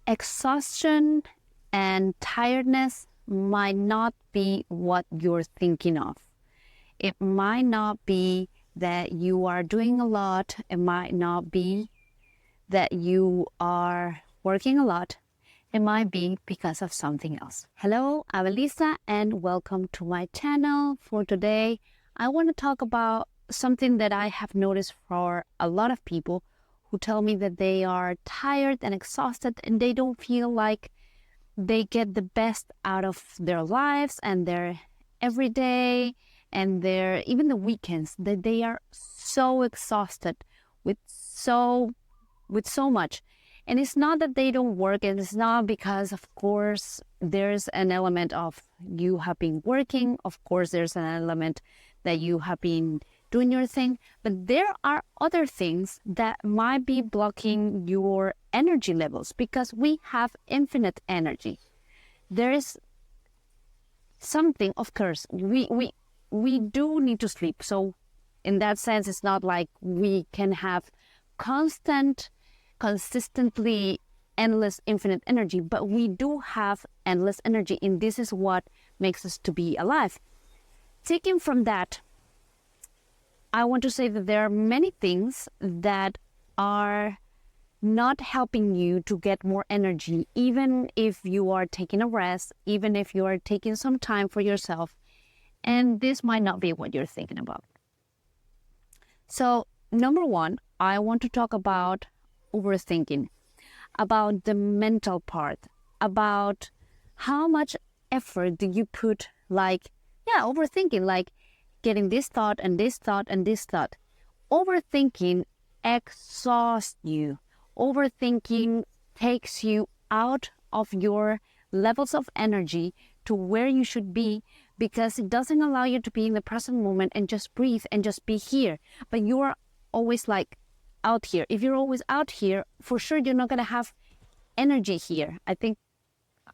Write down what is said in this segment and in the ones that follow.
exhaustion and tiredness might not be what you're thinking of. It might not be that you are doing a lot. It might not be that you are working a lot. It might be because of something else. Hello, I'm Elisa and welcome to my channel. For today, I want to talk about something that I have noticed for a lot of people who tell me that they are tired and exhausted and they don't feel like they get the best out of their lives and their everyday and their even the weekends, that they are so exhausted with so much. And it's not that they don't work, and it's not because, of course, there's an element of you have been working. Of course, there's an element that you have been doing your thing. But there are other things that might be blocking your energy levels because we have infinite energy. There is something, of course, we do need to sleep. So in that sense, it's not like we can have consistently endless infinite energy, but we do have endless energy, and this is what makes us to be alive. Taking from that, I want to say that there are many things that are not helping you to get more energy, even if you are taking a rest, even if you are taking some time for yourself, and this might not be what you're thinking about. So, number one, I want to talk about overthinking, about the mental part, about how much effort do you put, overthinking, like getting this thought and this thought and this thought. Overthinking exhausts you. Overthinking takes you out of your levels of energy to where you should be, because it doesn't allow you to be in the present moment and just breathe and just be here. But you are always like out here. If you're always out here, for sure you're not going to have energy here. I think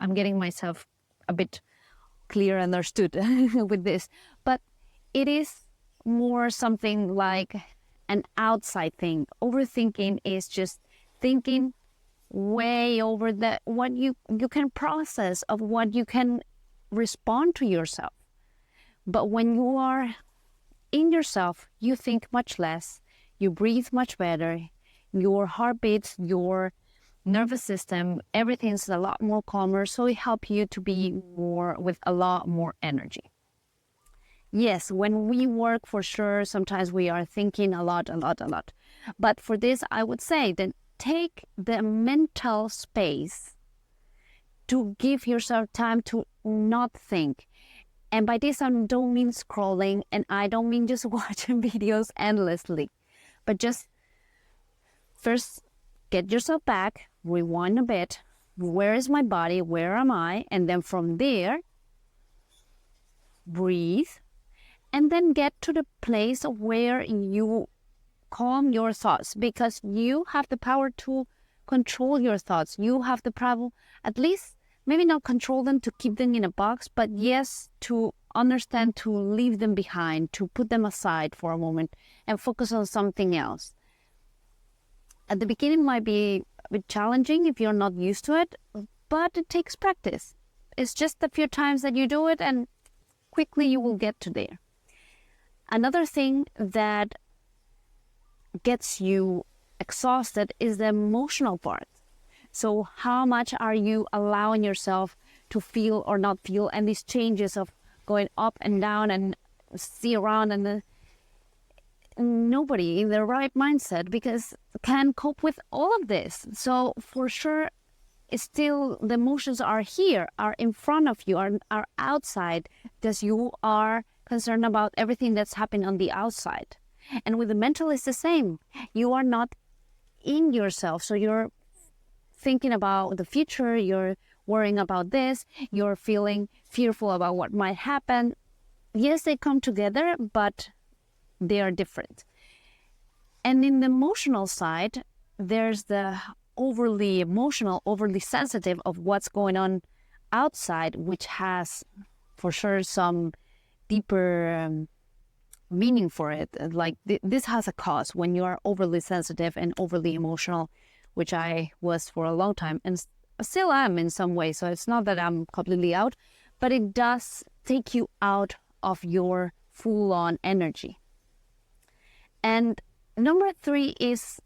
I'm getting myself a bit clear and understood with this. But it is more something like an outside thing. Overthinking is just thinking way over what you can process, of what you can respond to yourself. But when you are in yourself, you think much less, you breathe much better, your heart beats, your nervous system, everything's a lot more calmer, so it helps you to be more with a lot more energy. Yes, when we work, for sure, sometimes we are thinking a lot. But for this, I would say that take the mental space to give yourself time to not think. And by this, I don't mean scrolling, and I don't mean just watching videos endlessly, but just first get yourself back, rewind a bit. Where is my body? Where am I? And then from there, breathe, and then get to the place where you calm your thoughts, because you have the power to control your thoughts. You have the power, at least, maybe not control them, to keep them in a box, but yes, to understand, to leave them behind, to put them aside for a moment and focus on something else. At the beginning, it might be a bit challenging if you're not used to it, but it takes practice. It's just a few times that you do it, and quickly you will get to there. Another thing that gets you exhausted is the emotional part. So how much are you allowing yourself to feel or not feel, and these changes of going up and down and see around, and nobody in the right mindset because can cope with all of this. So for sure, still the emotions are here, are in front of you, are outside, because you are concerned about everything that's happening on the outside. And with the mental, it's the same. You are not in yourself, so you're thinking about the future, you're worrying about this, you're feeling fearful about what might happen. Yes, they come together, but they are different. And in the emotional side, there's the overly emotional, overly sensitive of what's going on outside, which has for sure some deeper meaning for it. Like this has a cause when you are overly sensitive and overly emotional, which I was for a long time. And still am in some way. So it's not that I'm completely out, but it does take you out of your full-on energy. And number 3 is,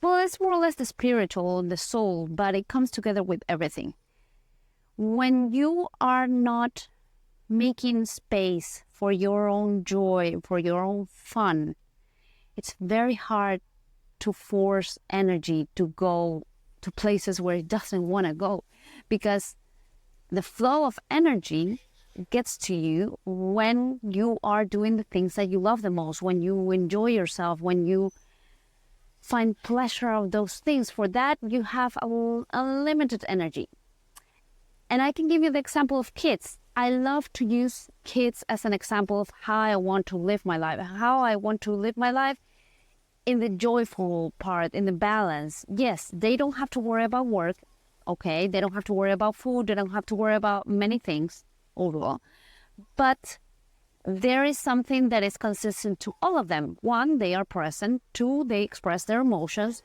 well, it's more or less the spiritual, the soul, but it comes together with everything. When you are not making space for your own joy, for your own fun, it's very hard to force energy to go to places where it doesn't want to go, because the flow of energy gets to you when you are doing the things that you love the most, when you enjoy yourself, when you find pleasure of those things. For that, you have unlimited energy. And I can give you the example of kids. I love to use kids as an example of how I want to live my life, in the joyful part, in the balance. Yes, they don't have to worry about work, okay? They don't have to worry about food. They don't have to worry about many things overall. But there is something that is consistent to all of them. 1, they are present. 2, they express their emotions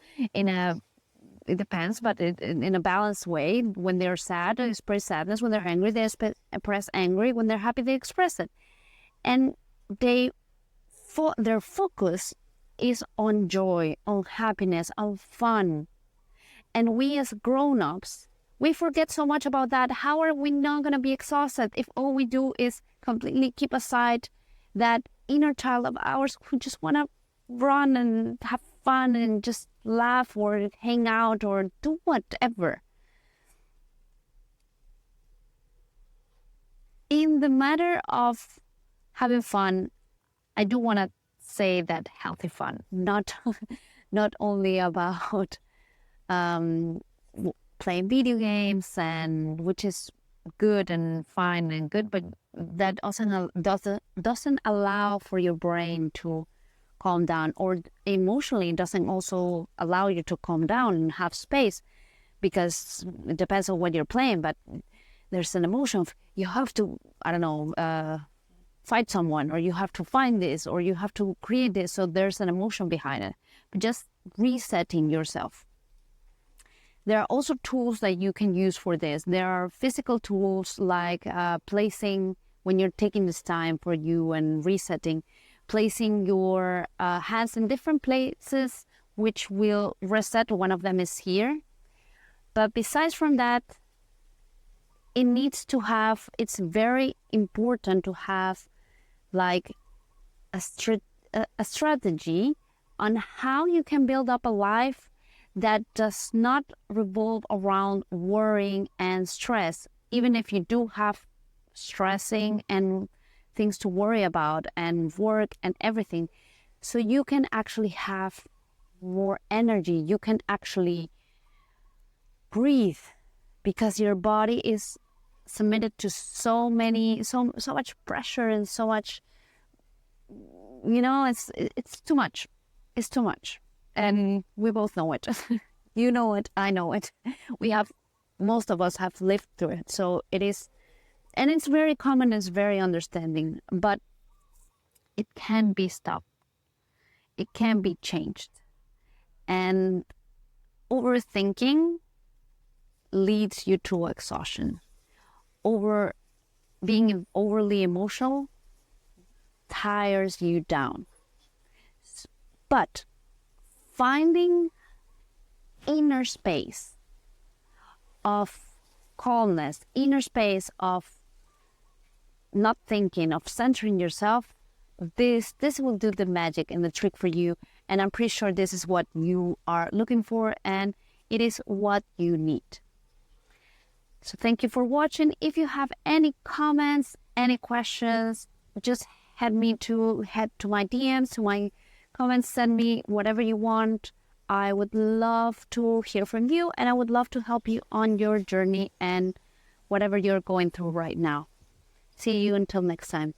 it depends, but in a balanced way. When they're sad, they express sadness. When they're angry, they express angry. When they're happy, they express it. And their focus is on joy, on happiness, on fun. And we as grown-ups, we forget so much about that. How are we not going to be exhausted if all we do is completely keep aside that inner child of ours who just want to run and have fun and just laugh or hang out or do whatever? In the matter of having fun, I do want to say that healthy fun, not only about playing video games, and which is good and fine and good, but that also doesn't allow for your brain to calm down, or emotionally doesn't also allow you to calm down and have space, because it depends on what you're playing. But there's an emotion of you have to, fight someone, or you have to find this, or you have to create this. So there's an emotion behind it. But just resetting yourself. There are also tools that you can use for this. There are physical tools like placing, when you're taking this time for you and resetting, placing your hands in different places, which will reset. One of them is here. But besides from that, it's very important to have like a strategy on how you can build up a life that does not revolve around worrying and stress, even if you do have stressing and things to worry about and work and everything. So you can actually have more energy. You can actually breathe, because your body is submitted to so much pressure and so much, it's too much. It's too much. And we both know it. You know it, I know it. Most of us have lived through it. So it is, and it's very common, it's very understanding, but it can be stopped. It can be changed. And overthinking leads you to exhaustion. Being overly emotional tires you down. But finding inner space of calmness, inner space of not thinking, of centering yourself, this will do the magic and the trick for you. And I'm pretty sure this is what you are looking for, and it is what you need. So thank you for watching. If you have any comments, any questions, just head to my DMs, to my comments, send me whatever you want. I would love to hear from you, and I would love to help you on your journey and whatever you're going through right now. See you until next time.